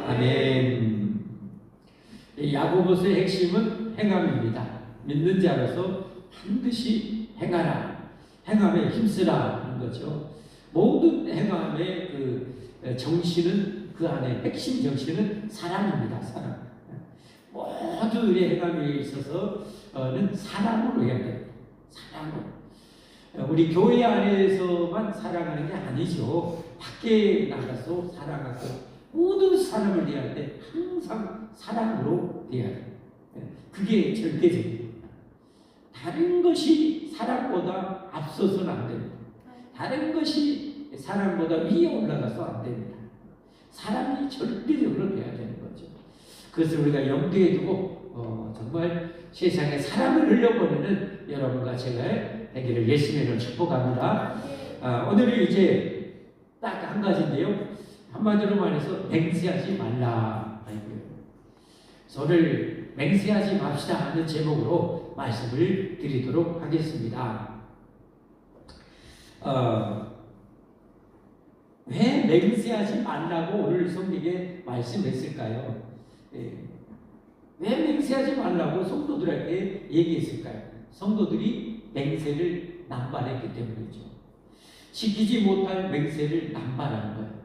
아멘. 이 야고보서의 핵심은 행함입니다. 믿는 자로서 반드시 행하라. 행함에 힘쓰라 하는 거죠. 모든 행함의 그 정신은 그 안에 핵심 정신은 사랑입니다. 사랑. 모든 우리의 행함에 있어서는 사랑으로 해야 돼요. 사랑으로. 우리 교회 안에서만 사랑하는 게 아니죠. 밖에 나가서 사랑하고 모든 사람을 대할 때 항상 사랑으로 대해야 돼요. 그게 절대적입니다. 다른 것이 사랑보다 앞서서는 안 됩니다. 다른 것이 사랑보다 위에 올라가서 안 됩니다. 사랑이 절대적으로 돼야 되는 거죠. 그것을 우리가 염두에 두고 정말 세상에 사랑을 흘려보내는 여러분과 제가 되기를 예수님으로 축복합니다. 오늘은 이제 딱 한 가지인데요. 한마디로 말해서 맹세하지 말라. 오늘 맹세하지 맙시다 하는 제목으로 말씀을 드리도록 하겠습니다. 왜 맹세하지 말라고 오늘 성경에 말씀했을까요? 왜 맹세하지 말라고 성도들에게 얘기했을까요? 성도들이 맹세를 남발했기 때문이죠. 지키지 못할 맹세를 남발하는 거예요.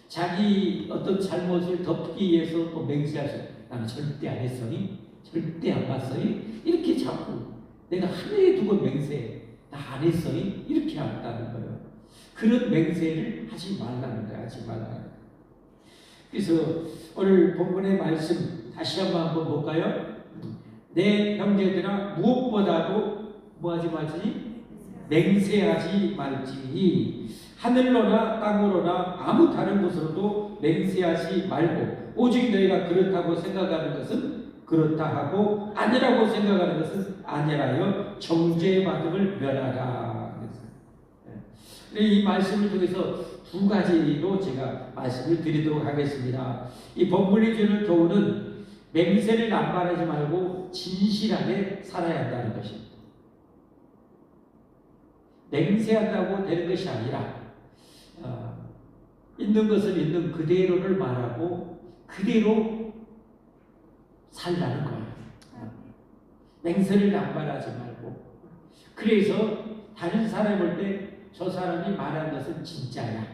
자기 어떤 잘못을 덮기 위해서 또 맹세하셔. 나는 절대 안 했으니, 절대 안 봤으니, 이렇게 자꾸 내가 하늘에 두고 맹세, 나 안 했으니, 이렇게 한다는 거예요. 그런 맹세를 하지 말라는 거예요. 하지 말라는 거예요. 그래서 오늘 본문의 말씀 다시 한번 볼까요? 내 형제들아 무엇보다도 뭐하지 말지? 맹세하지 말지니 하늘로나 땅으로나 아무 다른 곳으로도 맹세하지 말고 오직 너희가 그렇다고 생각하는 것은 그렇다 하고 아니라고 생각하는 것은 아니라여 정죄받음을 면하라. 이 말씀을 통해서 두 가지로 제가 말씀을 드리도록 하겠습니다. 이 본문이 주는 교훈은 맹세를 남발하지 말고 진실하게 살아야 한다는 것입니다. 맹세한다고 되는 것이 아니라 있는 것을 있는 그대로를 말하고 그대로 살라는 거예요. 맹세를 남발하지 말고. 그래서 다른 사람을 볼 때 저 사람이 말하는 것은 진짜야.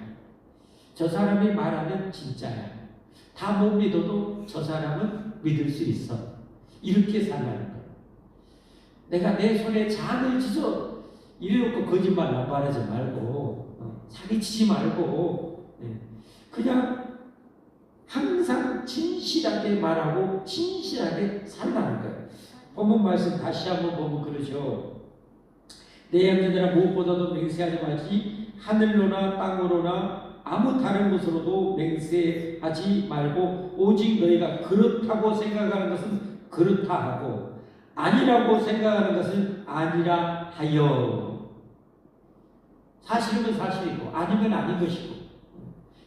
저 사람이 말하면 진짜야. 다 못 믿어도 저 사람은 믿을 수 있어. 이렇게 살라는 거예요. 내가 내 손에 잔을 쥐서 이래놓고 거짓말 남발하지 말고 사기치지 말고 그냥 항상 진실하게 말하고 진실하게 살라는 거예요. 본문 말씀 다시 한번 보면 그러죠. 내 형제들아 무엇보다도 맹세하지 말지 하늘로나 땅으로나 아무 다른 곳으로도 맹세하지 말고 오직 너희가 그렇다고 생각하는 것은 그렇다 하고 아니라고 생각하는 것은 아니라 하여. 사실은 사실이고 아니면 아닌 것이고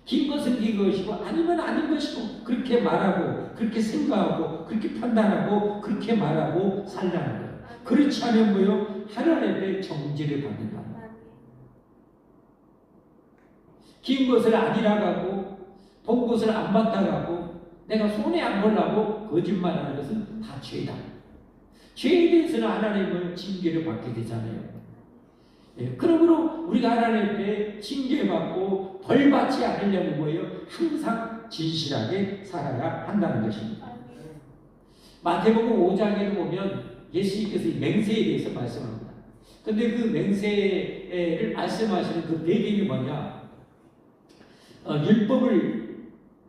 긴 것은 긴 것이고 아니면 아닌 것이고 그렇게 말하고 그렇게 생각하고 그렇게 판단하고 그렇게 말하고 살라는 거예요. 그렇지 않으면 뭐요? 하나님의 정죄를 받는다. 긴 것을 아니라고 하고 본 것을 안 봤다고 하고 내가 손에 안 보려고 거짓말하는 것은 다 죄다. 죄에 대해서는 하나님은 징계를 받게 되잖아요. 그러므로 우리가 하나님께 징계받고 벌 받지 않으려면 뭐예요? 항상 진실하게 살아야 한다는 것입니다. 마태복음 5장에 보면 예수님께서 맹세에 대해서 말씀합니다. 그런데 그 맹세를 말씀하시는 그 배경이 뭐냐?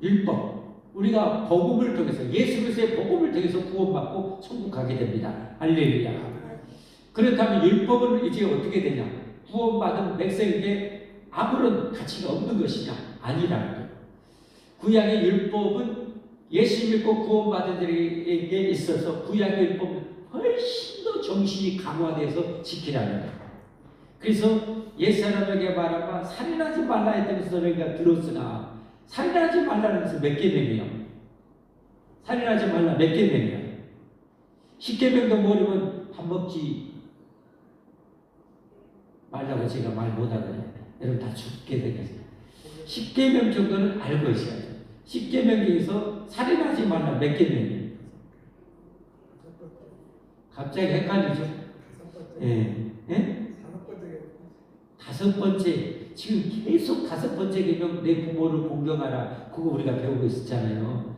율법. 우리가 복음을 통해서 예수 그리스도의 복음을 통해서 구원받고 천국 가게 됩니다. 할렐루야. 그렇다면 율법은 이제 어떻게 되냐? 구원받은 백성에게 아무런 가치가 없는 것이냐? 아니라는 거예요. 구약의 율법은 예수 믿고 구원받은 자에게 있어서 구약의 율법은 훨씬 더 정신이 강화돼서 지키라는 거예요. 그래서 옛사람에게 말하면 살인하지 말라 했다면서 너희가 들었으나 살인하지 말라는 것은 몇 계명이요? 살인하지 말라 몇 계명이요? 10계명도 모르면 밥 먹지 말라고 제가 말 못하거든요. 여러분 다 죽게 되겠어요. 10계명 정도는 알고 있어야죠. 10계명 중에서 살인하지 말라 몇 계명이에요? 갑자기 헷갈리죠? 예. 예? 다섯 번째. 지금 계속 다섯 번째 계명 내 부모를 공경하라. 그거 우리가 배우고 있었잖아요.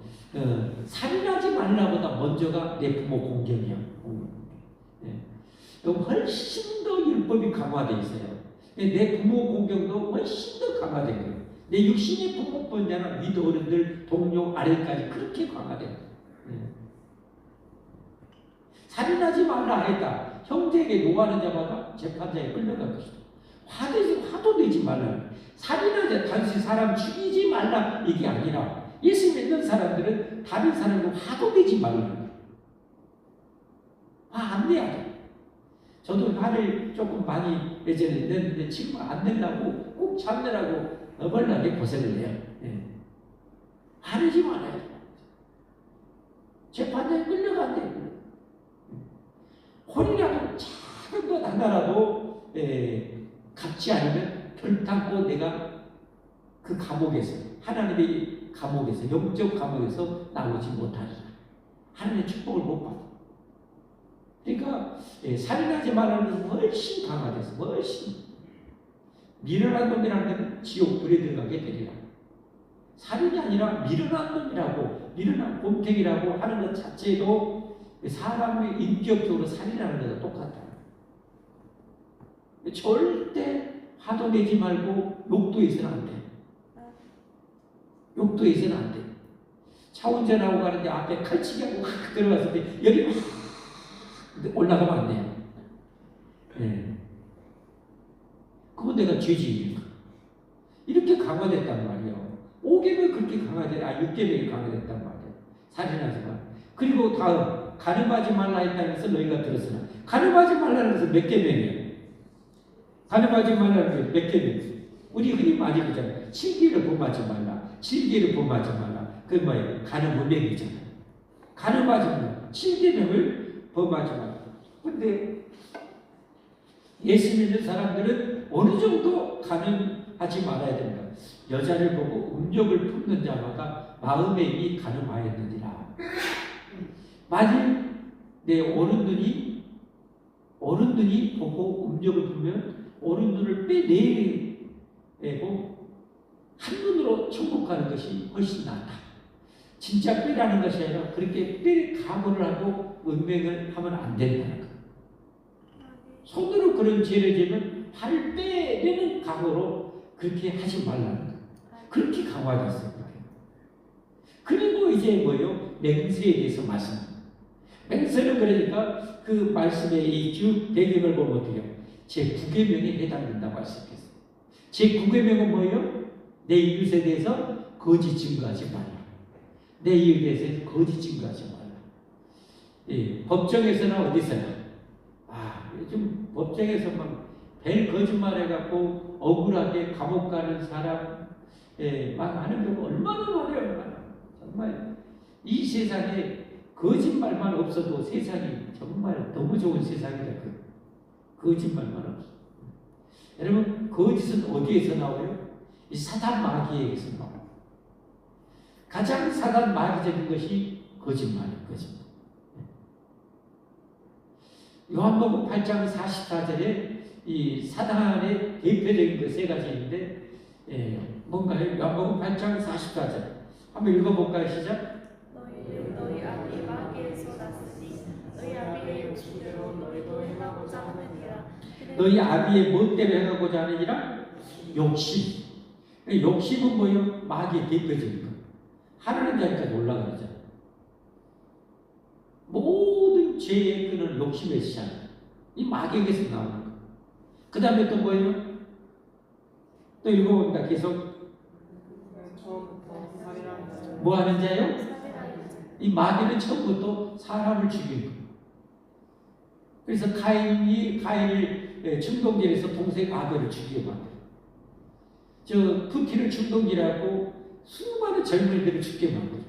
살인하지 말라보다 먼저가 내 부모 공경이야. 예. 훨씬 더 율법이 강화되어 있어요. 내 부모 공경도 훨씬 더 강화되고요. 내 육신의 부모뿐만 윗 어른들, 동료, 아래까지 그렇게 강화돼요. 예. 살인하지 말라 했다. 형제에게 노하는 자마다 재판장에 끌려갈 것이다. 화도 내지 말라. 살인하자 단지 사람 죽이지 말라 이게 아니라 예수 믿는 사람들은 다른 사람과 화도 내지 말라. 화 안 내야 돼. 저도 화를 조금 많이 예전에 냈는데 지금 안 내려고 꼭 참느라고 어벌나게 고생을 해요. 예. 화내지 말아야 돼. 재판장에 끌려간대. 혼이라도 작은 것 하나라도 갚지 않으면 결단코 내가 그 감옥에서 하나님의 감옥에서 영적 감옥에서 나오지 못하리라. 하나님의 축복을 못 받아. 그러니까 살인하지 말라는 훨씬 강화돼서 훨씬 미련한 놈이라는 데는 지옥 불에 들어가게 되리라. 살인이 아니라 미련한 놈이라고 미련한 곰탱이라고 하는 것 자체도 사람의 인격적으로 살인하는 데가 똑같다. 절대 화도 내지 말고 욕도 해서는 안 돼. 욕도 해서는 안 돼. 차 운전하고 가는데 앞에 칼치기 하고 확 들어갔을 때 열이 확 올라가면 안 돼요. 네. 그건 내가 죄지니까. 이렇게 강화됐단 말이에요. 5계명이 그렇게 강화돼, 6계명이 강화됐단 말이에요. 살인하지 마. 그리고 다음. 가늠하지 말라 했다면서 너희가 들었으나 가늠하지 말라는 것은 몇 계명이에요? 가늠하지 말라는 게 몇 계명이에요? 우리 흔히 많이 보잖아요. 7계를 범하지 말라. 7계를 범하지 말라. 그게 뭐예요? 가늠 문맥이잖아요. 가늠하지 말라. 7계명을 범하지 말라. 근데 예수 믿는 사람들은 어느 정도 가늠하지 말아야 된다. 여자를 보고 음욕을 품는 자마다 마음에 이미 가늠하였느니라. 만일 내 어른들이 보고 음욕을 보면 어른들을 빼내고 한눈으로 천국 가는 것이 훨씬 낫다. 진짜 빼라는 것이 아니라 그렇게 뺄 각오를 하고 음행을 하면 안 된다는 거예요. 손으로 그런 죄를 지면 팔을 빼내는 각오로 그렇게 하지 말라는 거예요. 그렇게 강화됐어요. 그리고 이제 뭐예요? 맹세에 대해서 말씀. 맹세는 그러니까 그 말씀의 이 쭉 배경을 보면 어떻게 해요? 제9계명에 해당된다고 할 수 있겠어요. 제9계명은 뭐예요? 내 이웃에 대해서 거짓 증거하지 말라. 내 이웃에 대해서 거짓 증거하지 말라. 예, 법정에서나 어디서나 요즘 법정에서 막 별 거짓말 해갖고 억울하게 감옥 가는 사람 막 하는 경우 얼마나 많아요. 정말 이 세상에 거짓말만 없어도 세상이 정말 너무 좋은 세상이다. 거짓말만 없어. 여러분 거짓은 어디에서 나와요? 이 사단 마귀에게서 나와요. 가장 사단 마귀적인 것이 거짓말이에요. 거짓말. 요한복음 8장 44절에 이 사단의 대표적인 그 세 가지 있는데 뭔가요? 요한복음 8장 44절 한번 읽어볼까요? 시작. 너희 앞이 마귀에서 났으니 너희 아비의 욕심대로 너희도 행하고자 하느니라. 너희 아비의 뭐 때문에 행하고자 하느니라? 욕심. 욕심은 뭐예요? 마귀의 대표적인 거. 하나님 자리까지 올라가죠. 모든 죄의 근원 욕심의 시작. 이 마귀에게서 나오는 거. 그 다음에 또 뭐예요? 또 읽어봅니다. 계속. 뭐 하는 자요? 이 마귀는 처음부터 사람을 죽인 거예요. 그래서 가인을 충동질해서 동생 아벨을 죽이게 만들어요. 저 푸티를 충동질하고 수많은 젊은이들을 죽게 만들어요.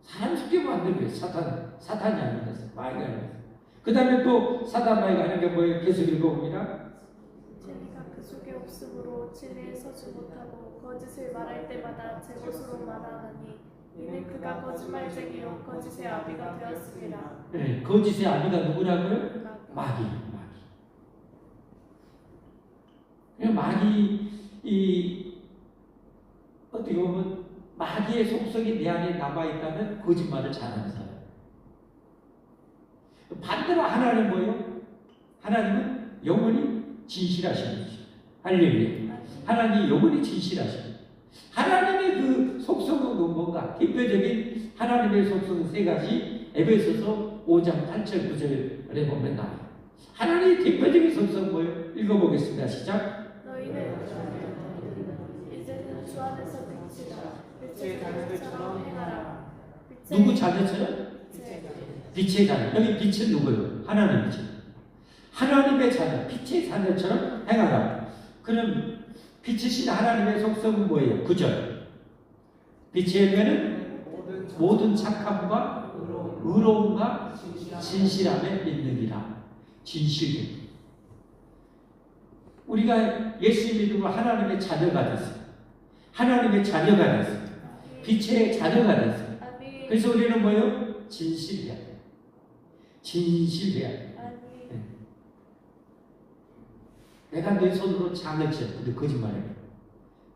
사람 죽게 만든 거예요. 사탄이 아닌 것은 마귀가 아닌 것은. 그 다음에 또 사단 마귀가 하는 게 뭐예요? 계속 읽어봅니다. 진리가 그 속에 없으므로 진리에 서지 못하고 거짓을 말할 때마다 제 것으로 말하느니 이는 그가 거짓말쟁이요 거짓의 아비가 되었습니다. 네, 거짓의 아비가 누구라고요? 마귀. 마귀, 어떻게 보면 마귀의 속성이 내 안에 남아있다면 거짓말을 잘하는 사람. 반대로 하나님은 뭐예요? 하나님은 영원히 진실하신 분이죠. 할렐루야. 하나님이 영원히 진실하신. 하나님의 그 속성은 뭔가? 대표적인 하나님의 속성은 세 가지. 에베소서 5장 8절 9절에 보면 나와요. 하나님의 대표적인 속성은 뭐예요? 읽어보겠습니다. 시작. 너희는 이제는 주 안에서 빛이다. 빛의 자녀들처럼 행하라. 누구 자녀처럼? 빛의 자녀. 여기 빛은 누구예요? 하나님이죠. 하나님의 자녀, 빛의 자녀처럼 행하라. 그럼 빛이신 하나님의 속성은 뭐예요? 9절. 빛의 열매는 모든 착함과 의로움과 진실함에 있느니라. 진실됨. 우리가 예수 믿음으로 하나님의 자녀가 됐어요. 하나님의 자녀가 됐어요. 빛의 자녀가 됐어요. 그래서 우리는 뭐예요? 진실해야 돼요. 진실해야 돼요. 네. 내가 내 손으로 장을 지었어. 근데 거짓말해.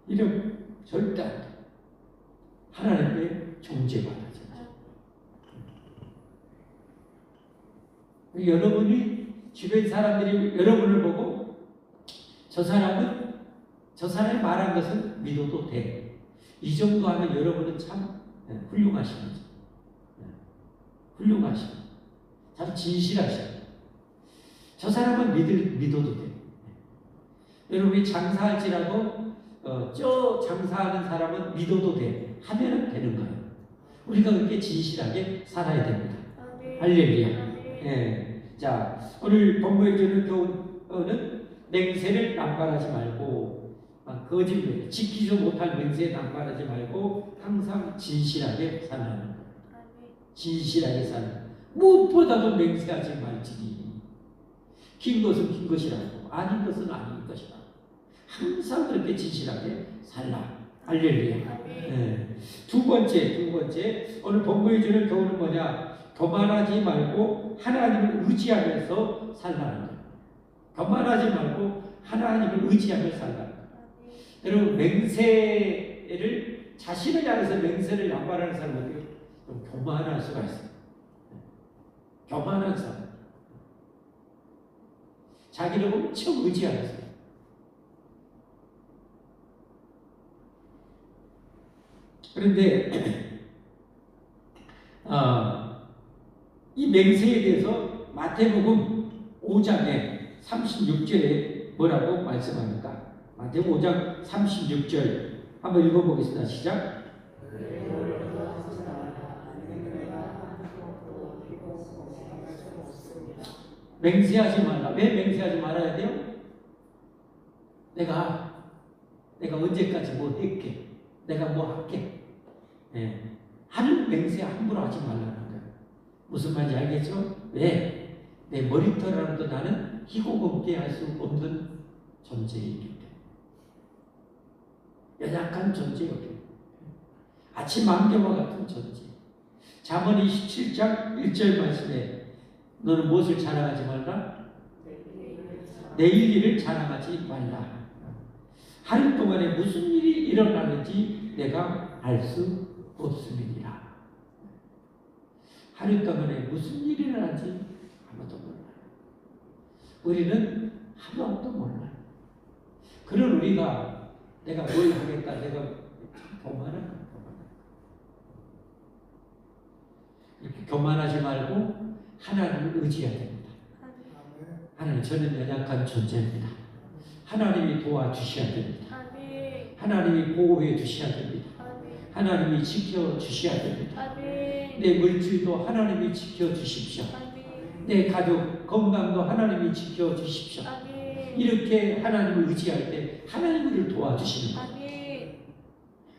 이러면 절대 안 돼. 하나님의 존재받아야죠. 여러분이 주변 사람들이 여러분을 보고 저 사람이 말한 것은 믿어도 돼. 이 정도 하면 여러분은 참 훌륭하신 거죠. 훌륭하신. 참 진실하신. 저 사람은 믿어도 돼. 여러분이 장사할지라도 저 장사하는 사람은 믿어도 돼. 하면은 되는 거예요. 우리가 그렇게 진실하게 살아야 됩니다. 할렐루야. 예. 자, 오늘 본부에 주는 교훈은 맹세를 남발하지 말고 거짓말, 지키지 못할 맹세에 남발하지 말고 항상 진실하게 사는 거예요. 진실하게 사는. 무엇보다도 맹세하지 말지니 긴 것은 긴 것이라고 아닌 것은 아닌 것이라고 항상 그렇게 진실하게 살라. 할렐루야. 네. 두 번째 오늘 본부에 주는 교훈은 뭐냐? 교만하지 말고 하나님을 의지하면서 살라는 거예요. 교만하지 말고 하나님을 의지하면서 살라는 거예요. 여러분 맹세를 자신을 향해서 맹세를 남발하는 사람은 좀 교만할 수가 있어요. 교만한 사람. 자기를 엄청 의지하는 사람. 그런데 이 맹세에 대해서 마태복음 5장에 36절에 뭐라고 말씀합니까? 마태복음 5장 36절 한번 읽어보겠습니다. 시작. 맹세하지 말라. 왜 맹세하지 말아야 돼요? 내가 언제까지 뭐 할게. 내가 뭐 할게. 예. 하는 맹세 함부로 하지 말라는 거예요. 무슨 말인지 알겠죠? 왜? 내 머리털이라도 나는 희곡없게 할 수 없는 존재이기 때문에. 연약한 존재였기 때문에. 아침 안개와 같은 존재. 잠언 27장 1절 말씀에 너는 무엇을 자랑하지 말라? 내일 일을 자랑하지 말라. 하루 동안에 무슨 일이 일어나는지 내가 알 수 없음이니라. 하루 동안에 무슨 일이 일어나는지 아무도 몰라요. 우리는 하나도 몰라요. 그런 우리가 내가 뭘 하겠다, 내가 교만한 이렇게 교만하지 말고 하나님을 의지해야 됩니다. 하나님, 저는 연약한 존재입니다. 하나님이 도와주셔야 됩니다. 하나님이 보호해 주셔야 됩니다. 하나님이 지켜주셔야 됩니다. 내 물질도 하나님이 지켜주십시오. 내 가족 건강도 하나님이 지켜주십시오. 이렇게 하나님을 의지할 때 하나님이 우리를 도와주시는 거예요.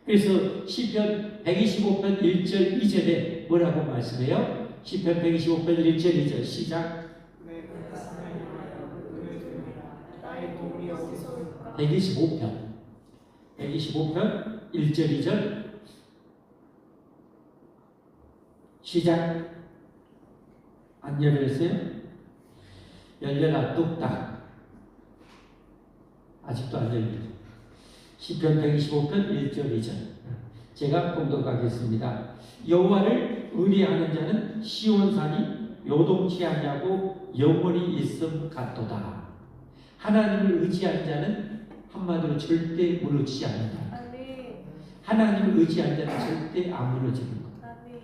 그래서 시편 125편 1절 2절에 뭐라고 말씀해요? 시편 125편 1절 2절 시작. 125편 125편 1절 2절 시작. 안 열렸어요? 열려라 뚝딱. 아직도 안 열리죠. 시편 125편 1절 2절 제가 봉독하겠습니다. 여호와를 의뢰하는 자는 시온산이 요동치 아니하고 영원히 있음 같도다. 하나님을 의지하는 자는 한마디로 절대 무너지지 않는다. 아멘. 하나님을 의지하는 자는 절대 안 무너지는 것. 아멘.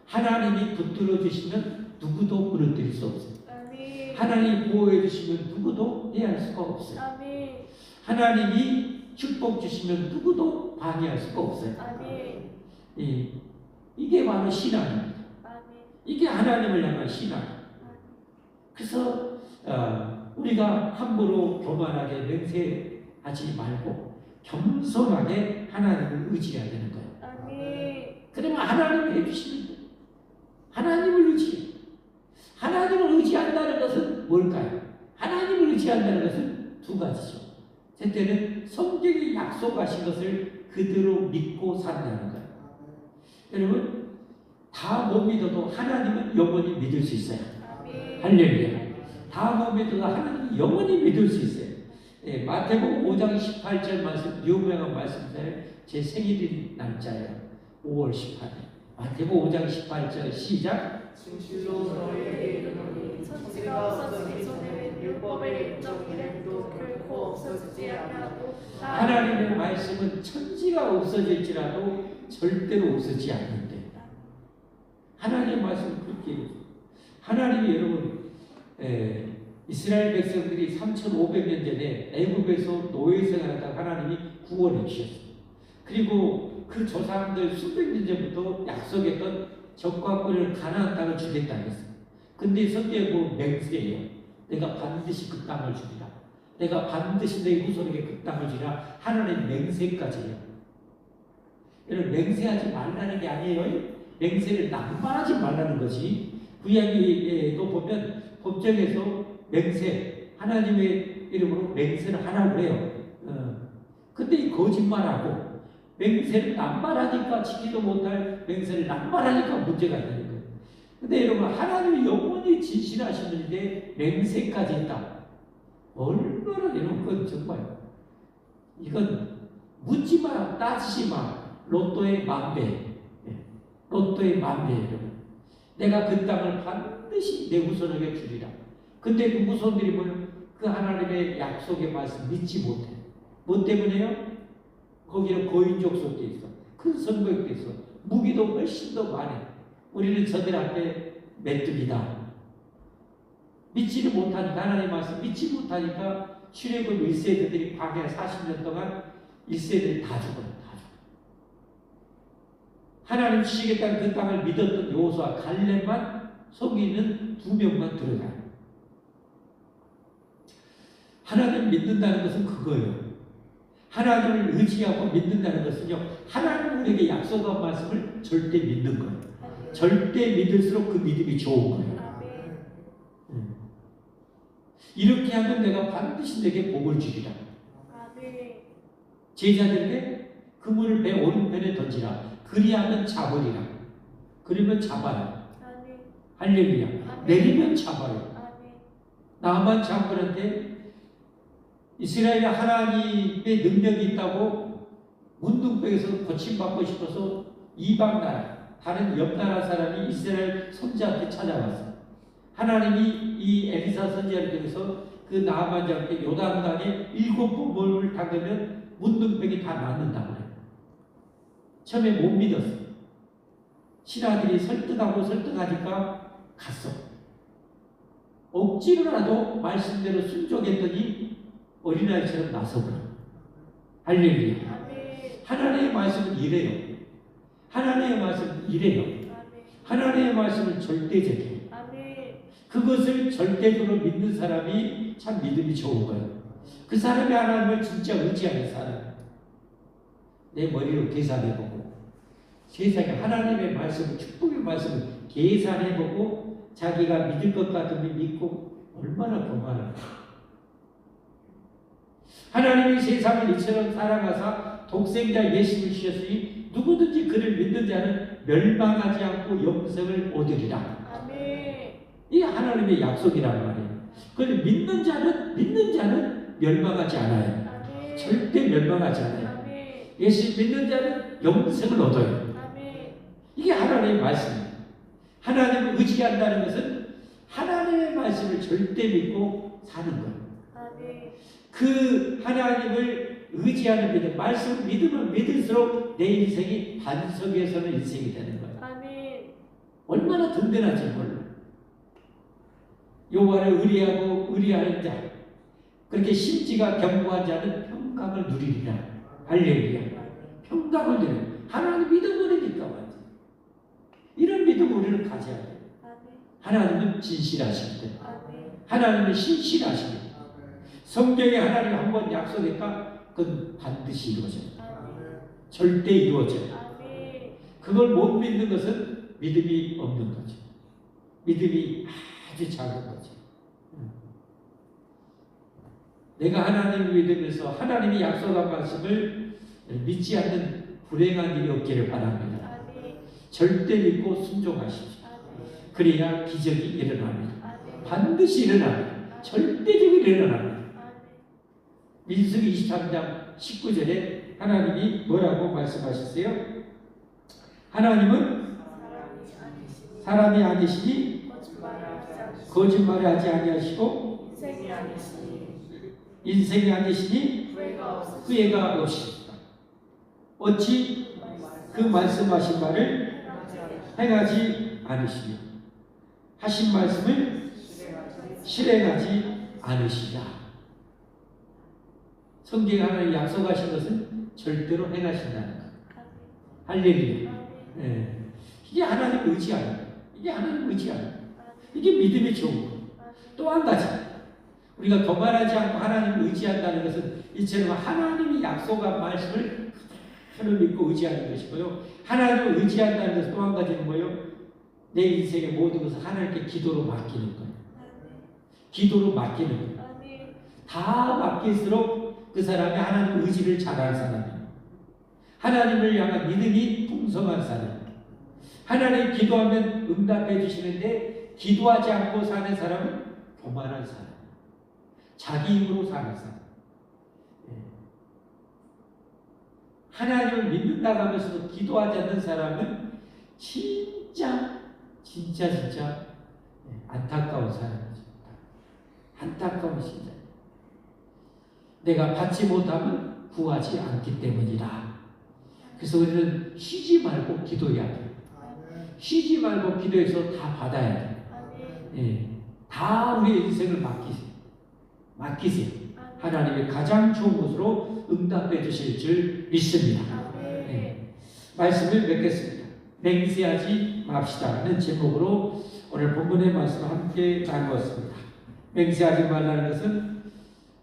하나님이 붙들어 주시면 누구도 무너뜨릴 수 없어요. 아멘. 하나님이 보호해 주시면 누구도 해할 수가 없어요. 아멘. 하나님이 축복 주시면 누구도 방해할 수가 없어요. 아멘. 이게 바로 신앙입니다. 아멘. 이게 하나님을 향한 신앙. 그래서 우리가 함부로 교만하게 맹세하지 말고 겸손하게 하나님을 의지해야 되는 거예요. 아멘. 그러면 하나님이 해주시면 돼요. 하나님을 의지해. 하나님을 의지한다는 것은 뭘까요? 하나님을 의지한다는 것은 두 가지죠. 첫째는 성경이 약속하신 것을 그대로 믿고 산다는 거예요. 여러분, 다 못 믿어도 하나님은 영원히 믿을 수 있어요. 아멘. 할렐루야. 다 못 믿어도 하나님은 영원히 믿을 수 있어요. 마태복음 5장 18절 말씀, 유명한 말씀인데요. 제 생일인 날짜예요. 5월 18일. 마태복음 5장 18절 시작. 진실로 너희에게 이르노니 천지가 없어지기 전에 율법의 일정 이름도 결코 없어지지 아니하고 하나님의 말씀은 천지가 없어질지라도 절대로 없어지지 않는데 하나님의 말씀은 그렇게 해요. 하나님이 여러분 이스라엘 백성들이 3,500년 전에 애굽에서 노예 생활하다가 하나님이 구원해 주셨어요. 그리고 그 조상들 수백 년 전부터 약속했던 적과 꿀을 가나안 땅을 주겠다 했어요. 근데 성경에 보면 맹세해요. 내가 반드시 그 땅을 주리라. 내가 반드시 내 후손에게 그 땅을 주리라. 하나님 맹세까지 해요. 여러분 맹세하지 말라는 게 아니에요. 맹세를 낭만하지 말라는 것이 구약에도 보면 법정에서 맹세 하나님의 이름으로 맹세를 하라고 해요. 근데 이 거짓말하고 맹세를 낭만하니까 지키도 못할 맹세를 낭만하니까 문제가 있는 거예요. 근데 여러분 하나님이 영원히 진실하신 분인데 맹세까지 있다. 얼마나 여러분 그건 정말 이건 묻지 마 따지지 마 로또의 만배 로또의 만배 여러분 내가 그 땅을 반드시 내 후손에게 주리라. 근데 그 후손들이 뭐예요? 그 하나님의 약속의 말씀 믿지 못해. 뭐 때문에요? 거기는 거인족 속에 있어. 큰 선거역도 있어. 무기도 훨씬 더 많아. 우리는 저들 앞에 메뚜기다. 믿지를 못하니까 하나님의 말씀 믿지 못하니까 출애굽 1세대들이 광야 40년 동안 1세대들이 다 죽어요. 다 죽어요. 하나님 주시겠다는 그 땅을 믿었던 여호수아 갈렙만 속이는 2명만 들어가요. 하나님 믿는다는 것은 그거예요. 하나님을 의지하고 믿는다는 것은요, 하나님 우리에게 약속한 말씀을 절대 믿는 거예요. 절대 믿을수록 그 믿음이 좋은 거예요. 이렇게 하면 내가 반드시 내게 복을 주리라. 제자들에게 그물을 배 오른편에 던지라. 그리하면 잡으리라. 그러면 잡아요. 할렐루야. 내리면 잡아요. 나만 장군한테 이스라엘의 하나님의 능력이 있다고 문둥병에서 고침받고 싶어서 이방 나라, 다른 옆 나라 사람이 이스라엘 선지자한테 찾아왔어요. 하나님이 이 엘리사 선지자를 통해서 그 나아만 장군에게 요단강에 7번 물을 담그면 문둥병이 다 낫는다고 그래요. 처음에 못 믿었어요. 신하들이 설득하니까 갔어. 억지로라도 말씀대로 순종했더니 어린아이처럼 나서버려. 할렐루야. 하나님의 말씀은 이래요. 하나님의 말씀은 이래요. 하나님의 말씀은 절대적이에요. 그것을 절대적으로 믿는 사람이 참 믿음이 좋은 거예요. 그 사람이 하나님을 진짜 의지하는 사람. 내 머리로 계산해보고 세상에 하나님의 말씀을 축복의 말씀을 계산해보고 자기가 믿을 것 같으면 믿고 얼마나 교만할까. 하나님이 세상을 이처럼 사랑하사 독생자 예수를 주셨으니 누구든지 그를 믿는 자는 멸망하지 않고 영생을 얻으리라. 아멘. 이 하나님의 약속이란 말이에요. 그걸 믿는 자는 멸망하지 않아요. 아멘. 절대 멸망하지 않아요. 아멘. 예수 믿는 자는 영생을 얻어요. 아멘. 이게 하나님의 말씀이에요. 하나님을 의지한다는 것은 하나님의 말씀을 절대 믿고 사는 거예요. 아멘. 그 하나님을 의지하는 믿음, 말씀을 믿으면 믿을수록 내 인생이 반석에서는 인생이 되는 거예요. 아멘. 얼마나 든든한지 몰라. 여호와를 의리하는 자, 그렇게 심지가 견고한 자는 평강을 누리리라. 할렐루야. 평강을 누리라. 하나님 믿어버리니까 완전. 이런 믿음 우리는 가져야 돼요. 아멘. 하나님은 진실하십니다. 아멘. 하나님은 신실하십니다. 성경에 하나님 한번 약속했다, 그건 반드시 이루어져요. 아멘. 절대 이루어져요. 아멘. 그걸 못 믿는 것은 믿음이 없는 거죠. 믿음이 아주 작은 거죠. 내가 하나님을 믿으면서 하나님이 약속한 말씀을 믿지 않는 불행한 일이 없기를 바랍니다. 아멘. 절대 믿고 순종하십시오. 아멘. 그래야 기적이 일어납니다. 아멘. 반드시 일어납니다. 절대적으로 일어납니다. 아멘. 민수기 23장 19절에 하나님이 뭐라고 말씀하셨어요? 하나님은 사람이 아니시니 사람이 아니시니 거짓말하지 않으시니 거짓말을 하지 아니하시고 인생이 아니시니 인생이 아니시니 후회가 없으시니 후회가 없으시다. 어찌 그 말씀하신 말을 행하지 않으시며 하신 말씀을 실행하지 않으시자. 성경에 하나님 약속하신 것은 절대로 행하신다는 것. 할렐루야. 예. 이게 하나님 의지하는 거예요. 이게 하나님 의지하는 거예요. 이게 믿음의 좋은 거예요. 또 한 가지, 우리가 거만하지 않고 하나님을 의지한다는 것은 이처럼 하나님이 약속한 말씀을 그대로 믿고 의지하는 것이고요. 하나님을 의지한다는 것은 또 한 가지는 뭐예요? 내 인생의 모든 것을 하나님께 기도로 맡기는 거예요. 기도로 맡기는 거예요. 다 맡길수록 그 사람이 하나님 의지를 잘하는 사람이에요. 하나님을 향한 믿음이 풍성한 사람이에요. 하나님 기도하면 응답해 주시는데 기도하지 않고 사는 사람은 교만한 사람, 자기 힘으로 사는 사람. 하나님을 믿는다고 하면서도 기도하지 않는 사람은 진짜 안타까운 사람이죠. 안타까운 진짜. 내가 받지 못하면 구하지 않기 때문이다. 그래서 우리는 쉬지 말고 기도해야 돼요. 쉬지 말고 기도해서 다 받아야 돼요. 예. 다 우리의 인생을 맡기세요. 하나님의 가장 좋은 곳으로 응답해 주실 줄 믿습니다. 예. 말씀을 맺겠습니다. 맹세하지 맙시다는 제목으로 오늘 본문의 말씀을 함께 나누었습니다. 맹세하지 말라는 것은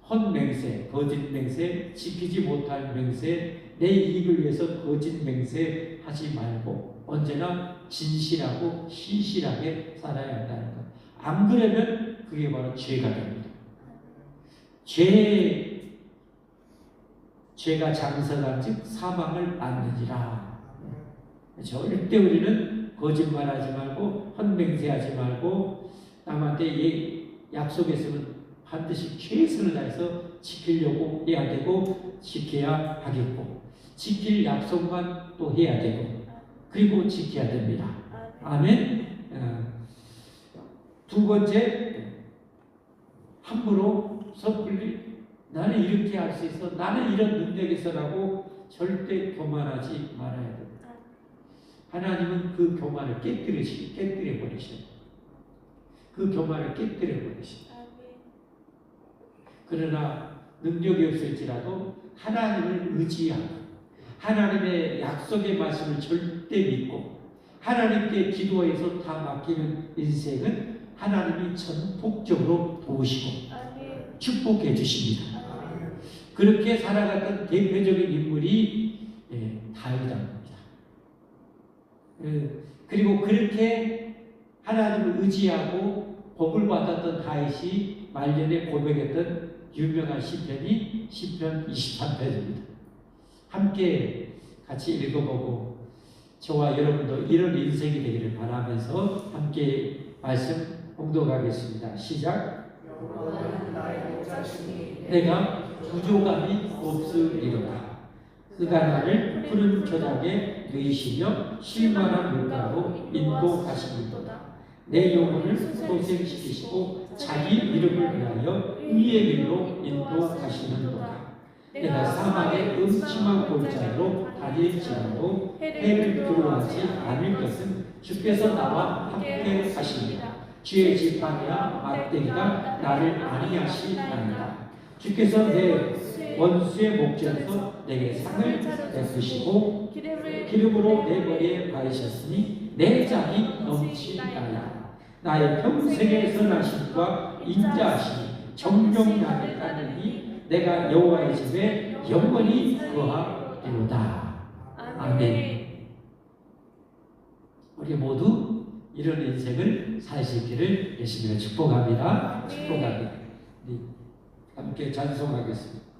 헛맹세, 거짓 맹세, 지키지 못할 맹세, 내 이익을 위해서 거짓 맹세 하지 말고 언제나 진실하고 신실하게 살아야 한다는 것. 안 그러면 그게 바로 죄가 됩니다. 죄가 장성한 즉 사망을 낳느니라. 절대 우리는 거짓말하지 말고 헛맹세하지 말고 남한테 약속했으면 반드시 최선을 다해서 지키려고 해야 되고 지켜야 하겠고 지킬 약속만 또 해야 되고 그리고 지켜야 됩니다. 아멘. 두 번째, 함부로 섣불리 나는 이렇게 할 수 있어, 나는 이런 능력이 있어라고 절대 교만하지 말아야 됩니다. 하나님은 그 교만을 깨뜨려 버리셔요. 그 교만을 깨뜨려 버리셔요. 그러나 능력이 없을지라도 하나님을 의지하고 하나님의 약속의 말씀을 절대 믿고 하나님께 기도해서 다 맡기는 인생은 하나님이 전폭적으로 도우시고 축복해 주십니다. 그렇게 살아갔던 대표적인 인물이 다윗입니다. 그리고 그렇게 하나님을 의지하고 복을 받았던 다윗이 말년에 고백했던 유명한 시편이 시편 23편입니다. 함께 같이 읽어보고 저와 여러분도 이런 인생이 되기를 바라면서 함께 말씀 봉독하겠습니다. 시작. 여호와는 나의 목자시니 내가 부족함이 없으리로다. 그가 나를 푸른 겨자에 누이시며 쉴만한 물가로 인도하시리로다. 내 영혼을 소생시키시고 자기 이름을 위하여 의의 길로 인도하시는도다. 내가 사막의 음침한 골짜기로 다닐지라도 해를 두려워하지 않을 것은 주께서 나와 함께 하십니다. 주의 지팡이와 막대기가 나를 안위하시나이다. 주께서 내 원수의 목전에서 내게 상을 베푸시고 기름으로 내 머리에 바르셨으니 내 잔이 넘치나이다. 나의 평생의 선하심과 인자하심이 정령나게 따르니 내가 여호와의 집에 영원히 거하리로다. 아멘. 우리 모두 이런 인생을 살 수 있기를 예수님을 축복합니다. 축복합니다. 함께 찬송하겠습니다.